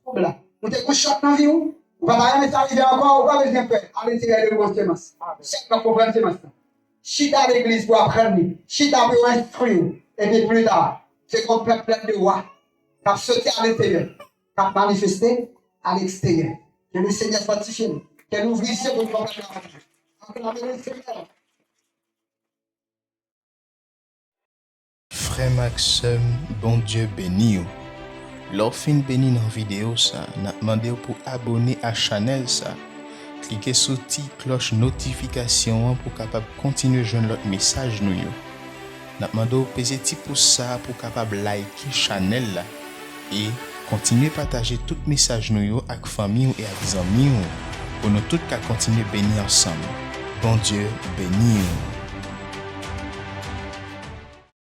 Problème. Vous êtes un choc dans la vie, vous ne pouvez pas jamais arriver encore, vous ne pouvez pas besoin de faire. À l'intérieur de vous, on se cherche. Chacun comprend ce matin. Chita l'église pour apprendre. Chita pour instruire. Et puis plus tard, c'est qu'on peut plein de rois. Qui a sauté à l'intérieur. Qui a manifesté à l'extérieur. Que le Seigneur fortifie nous. Qu'elle ouvre les yeux pour nous comprendre la vie. Acclamez le Seigneur. Frère Maxime, bon Dieu béni ou. Lors fin béni dans la vidéo ça, n'a demandé pour abonner à la chaîne ça. Cliquez sur la petite cloche notification pour capable continuer à joindre l'autre message nous yo. N'a demandé peser petit pouce ça pour capable liker chaîne là et continuer partager tout message nous yo ak famille ou et ak zami ou pour nous tous qu'à continuer bénir ensemble. Bon Dieu béni ou.